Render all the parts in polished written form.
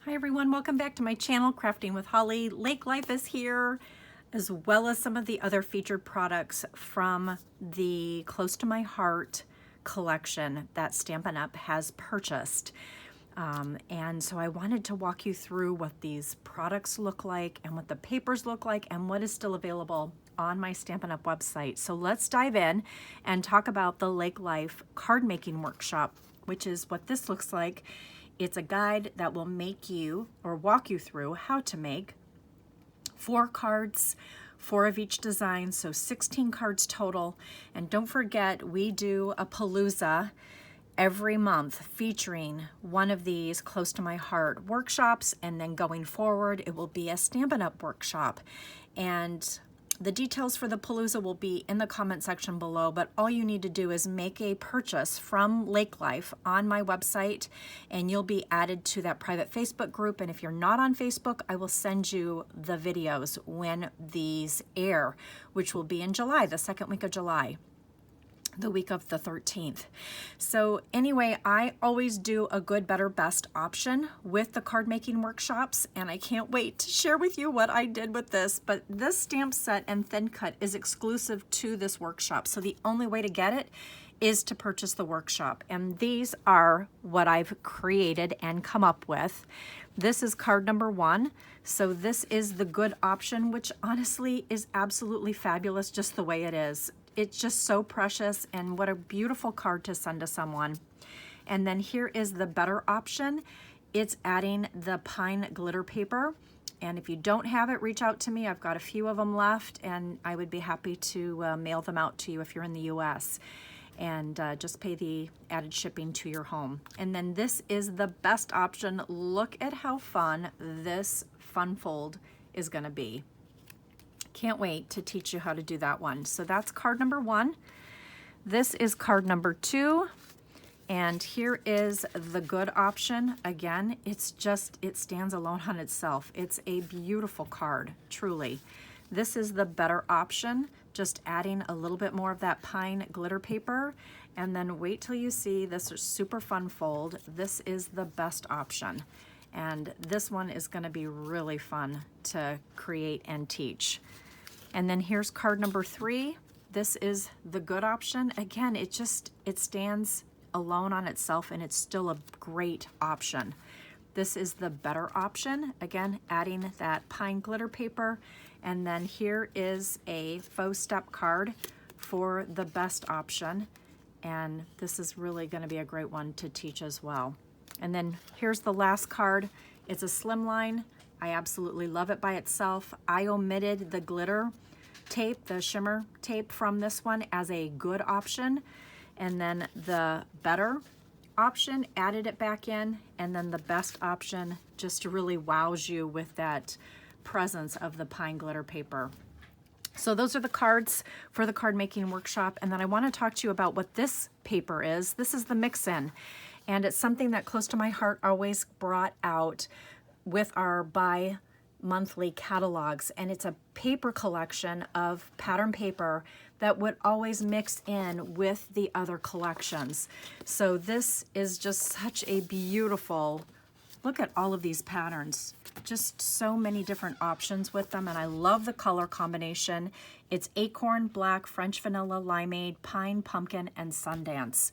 Hi everyone, welcome back to my channel, Crafting with Holly. Lake Life is here, as well as some of the other featured products from the Close to My Heart collection that Stampin' Up has purchased. And so I wanted to walk you through what these products look like and what the papers look like and what is still available on my Stampin' Up website. So let's dive in and talk about the Lake Life card making workshop, which is what this looks like. It's a guide that will make you or walk you through how to make 4 cards, 4 of each design, so 16 cards total. And don't forget, we do a Palooza every month featuring one of these Close to My Heart workshops, and then going forward it will be a Stampin' Up workshop. And the details for the Palooza will be in the comment section below, but all you need to do is make a purchase from Lake Life on my website and you'll be added to that private Facebook group. And if you're not on Facebook, I will send you the videos when these air, which will be in July, the second week of July, the week of the 13th. So anyway, I always do a good, better, best option with the card making workshops, and I can't wait to share with you what I did with this. But this stamp set and thin cut is exclusive to this workshop, so the only way to get it is to purchase the workshop. And these are what I've created and come up with. This is card number 1. So this is the good option, which honestly is absolutely fabulous just the way it is. It's just so precious, and what a beautiful card to send to someone. And then here is the better option. It's adding the pine glitter paper. And if you don't have it, reach out to me. I've got a few of them left, and I would be happy to mail them out to you if you're in the US. And just pay the added shipping to your home. And then this is the best option. Look at how fun this fun fold is gonna be. Can't wait to teach you how to do that one. So that's card number 1. This is card number 2. And here is the good option. Again, it's just, it stands alone on itself. It's a beautiful card, truly. This is the better option, just adding a little bit more of that pine glitter paper. And then wait till you see this super fun fold. This is the best option. And this one is gonna be really fun to create and teach. And then here's card number 3. This is the good option. Again, it stands alone on itself, and it's still a great option. This is the better option. Again, adding that pine glitter paper. And then here is a faux step card for the best option. And this is really gonna be a great one to teach as well. And then here's the last card. It's a slimline. I absolutely love it by itself. I omitted the glitter tape, the shimmer tape from this one as a good option. And then the better option, added it back in. And then the best option just really wows you with that presence of the pine glitter paper. So those are the cards for the card making workshop. And then I want to talk to you about what this paper is. This is the mix-in. And it's something that Close to My Heart always brought out with our bi-monthly catalogs, and it's a paper collection of pattern paper that would always mix in with the other collections. So this is just such a beautiful, look at all of these patterns, just so many different options with them, and I love the color combination. It's acorn, black, French vanilla, limeade, pine, pumpkin, and Sundance.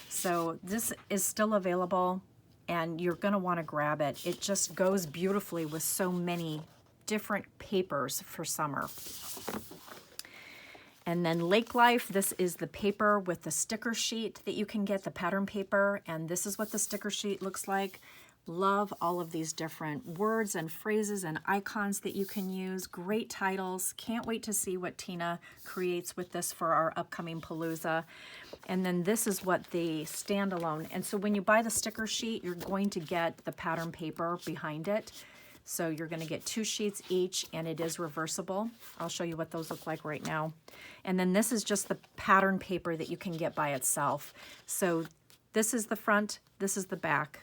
So this is still available, and you're gonna wanna grab it. It just goes beautifully with so many different papers for summer. And then Lake Life, this is the paper with the sticker sheet that you can get, the pattern paper, and this is what the sticker sheet looks like. Love all of these different words and phrases and icons that you can use. Great titles. Can't wait to see what Tina creates with this for our upcoming Palooza. And then this is what the standalone. And so when you buy the sticker sheet, you're going to get the pattern paper behind it. So you're going to get 2 sheets each, and it is reversible. I'll show you what those look like right now. And then this is just the pattern paper that you can get by itself. So this is the front, this is the back.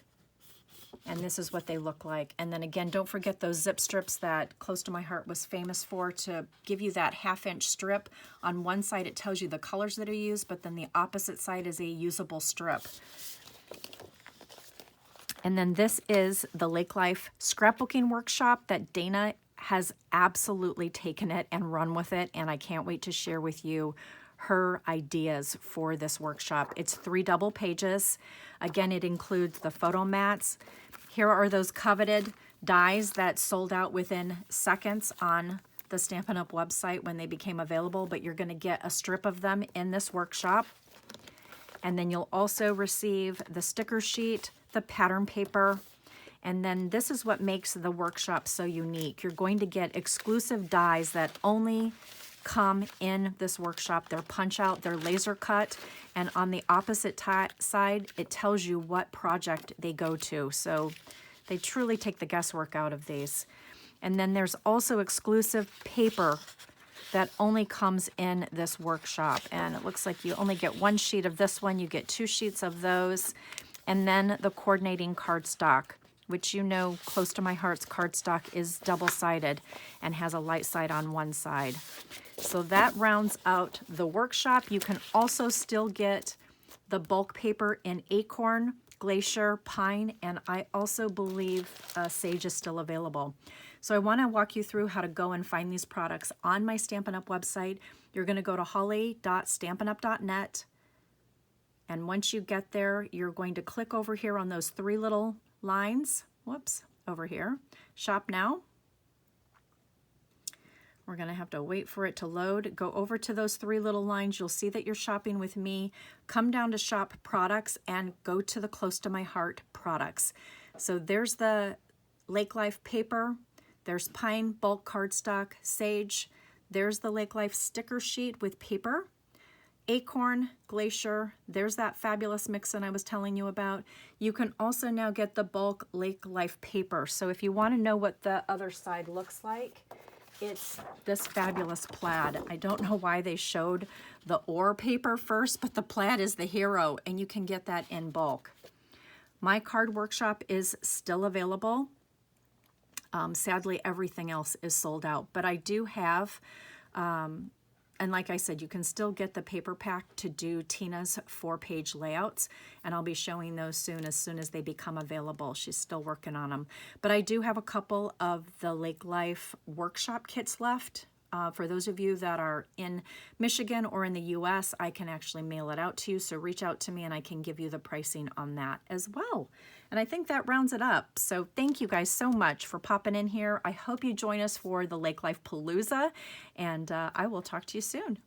And this is what they look like. And then again, don't forget those zip strips that Close to My Heart was famous for, to give you that 1/2-inch strip. On one side it tells you the colors that are used, but then the opposite side is a usable strip. And then this is the Lake Life Scrapbooking Workshop that Dana has absolutely taken it and run with it, and I can't wait to share with you her ideas for this workshop. It's 3 double pages. Again, it includes the photo mats. Here are those coveted dies that sold out within seconds on the Stampin' Up! Website when they became available, but you're gonna get a strip of them in this workshop. And then you'll also receive the sticker sheet, the pattern paper, and then this is what makes the workshop so unique. You're going to get exclusive dies that only come in this workshop. They're punch out, they're laser cut, and on the opposite side, it tells you what project they go to. So they truly take the guesswork out of these. And then there's also exclusive paper that only comes in this workshop. And it looks like you only get 1 sheet of this one, you get 2 sheets of those, and then the coordinating cardstock, which you know, close to my heart's cardstock is double-sided and has a light side on one side. So that rounds out the workshop. You can also still get the bulk paper in Acorn, Glacier, Pine, and I also believe Sage is still available. So I want to walk you through how to go and find these products on my Stampin' Up! Website. You're going to go to holly.stampinup.net, and once you get there, you're going to click over here on those 3 little lines. Whoops, over here. Shop now. We're going to have to wait for it to load. Go over to those 3 little lines. You'll see that you're shopping with me. Come down to shop products and go to the close to my heart products. So there's the Lake Life paper. There's Pine bulk cardstock, Sage. There's the Lake Life sticker sheet with paper. Acorn, Glacier, there's that fabulous mix-in I was telling you about. You can also now get the bulk Lake Life paper. So if you want to know what the other side looks like, it's this fabulous plaid. I don't know why they showed the ore paper first, but the plaid is the hero, and you can get that in bulk. My card workshop is still available. Sadly, everything else is sold out, but I do have, and like I said, you can still get the paper pack to do Tina's 4-page layouts, and I'll be showing those soon as they become available. She's still working on them. But I do have a couple of the Lake Life workshop kits left. For those of you that are in Michigan or in the US, I can actually mail it out to you, so reach out to me and I can give you the pricing on that as well. And I think that rounds it up. So thank you guys so much for popping in here. I hope you join us for the Lake Life Palooza, and I will talk to you soon.